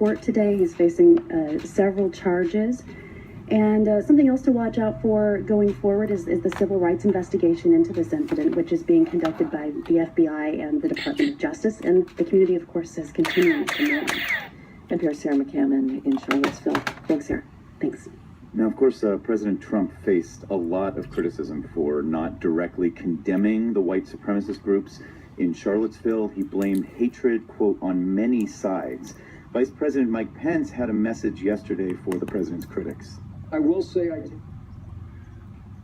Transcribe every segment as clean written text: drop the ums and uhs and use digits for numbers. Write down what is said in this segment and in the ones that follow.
court today. He's facing several charges. And something else to watch out for going forward is the civil rights investigation into this incident, which is being conducted by the FBI and the Department of Justice. And the community, of course, is continuing to mourn. NPR's Sarah McCammon in Charlottesville. Thanks, Sarah. Thanks. Now, of course, President Trump faced a lot of criticism for not directly condemning the white supremacist groups in Charlottesville. He blamed hatred, quote, on many sides. Vice President Mike Pence had a message yesterday for the president's critics. I will say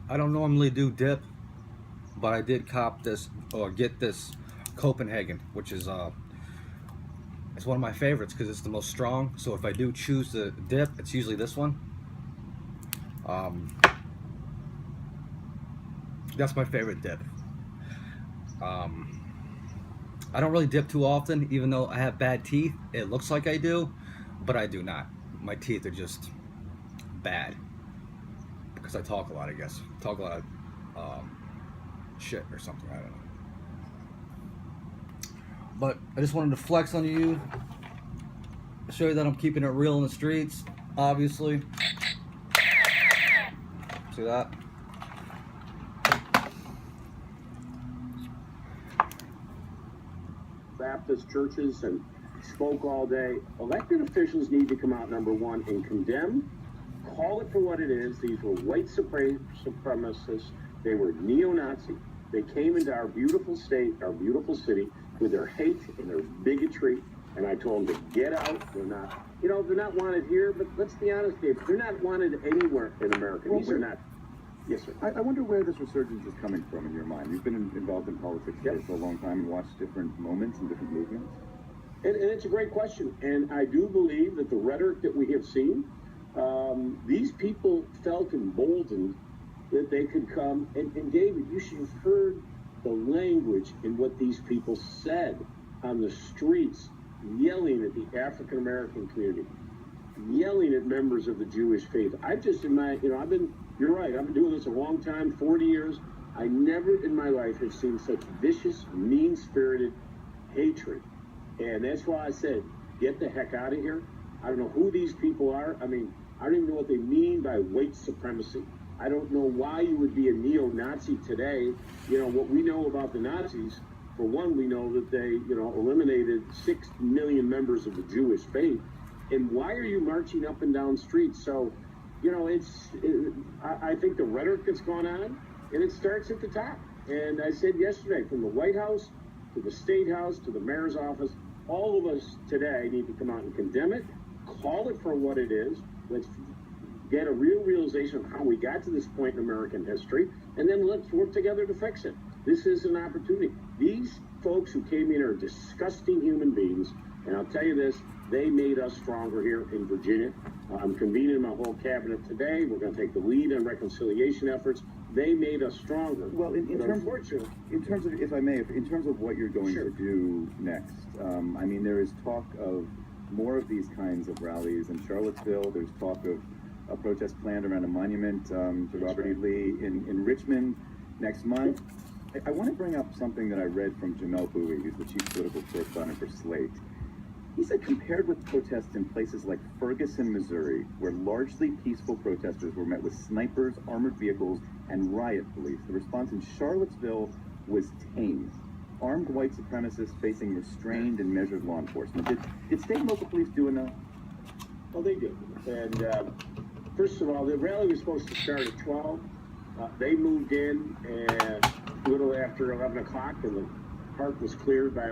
I don't normally do dip, but I did cop this or get this Copenhagen, which is it's one of my favorites because it's the most strong. So if I do choose to dip, it's usually this one. That's my favorite dip. I don't really dip too often, even though I have bad teeth. It looks like I do, but I do not. My teeth are just bad because I talk a lot, I guess. Talk a lot of shit or something, I don't know. But I just wanted to flex on you, show you that I'm keeping it real in the streets, obviously. See that? Baptist churches and spoke all day. Elected officials need to come out, number one, and condemn, call it for what it is. These were white supremacists. They were neo-Nazi. They came into our beautiful state, our beautiful city, with their hate and their bigotry. And I told them to get out. They're not, they're not wanted here. But let's be honest, Dave, they're not wanted anywhere in America. These are not. Yes, sir. I wonder where this resurgence is coming from in your mind. You've been involved in politics for a long time and watched different moments and different movements. And it's a great question. And I do believe that the rhetoric that we have seen, these people felt emboldened that they could come. And David, you should have heard the language in what these people said on the streets, yelling at the African American community, yelling at members of the Jewish faith. You're right, I've been doing this a long time, 40 years. I never in my life have seen such vicious, mean-spirited hatred. And that's why I said, get the heck out of here. I don't know who these people are. I mean, I don't even know what they mean by white supremacy. I don't know why you would be a neo-Nazi today. What we know about the Nazis, for one, we know that they, eliminated 6 million members of the Jewish faith. And why are you marching up and down streets? So, I think the rhetoric that's gone on, and it starts at the top. And I said yesterday, from the White House to the State House to the mayor's office, all of us today need to come out and condemn it, call it for what it is. Let's get a real realization of how we got to this point in American history, and then let's work together to fix it. This is an opportunity. These folks who came in are disgusting human beings, and I'll tell you this, they made us stronger here in Virginia. I'm convening my whole cabinet today. We're going to take the lead on reconciliation efforts. They made us stronger. Well, in terms of, if I may, in terms of what you're going to do next, there is talk of more of these kinds of rallies in Charlottesville. There's talk of a protest planned around a monument to Robert E. Lee in Richmond next month. I want to bring up something that I read from Jamel Bouie, who's the chief political correspondent for Slate. He said, compared with protests in places like Ferguson, Missouri, where largely peaceful protesters were met with snipers, armored vehicles, and riot police, the response in Charlottesville was tame. Armed white supremacists facing restrained and measured law enforcement. Did state and local police do enough? Well, they did. And first of all, the rally was supposed to start at 12. They moved in a little after 11 o'clock, and the park was cleared by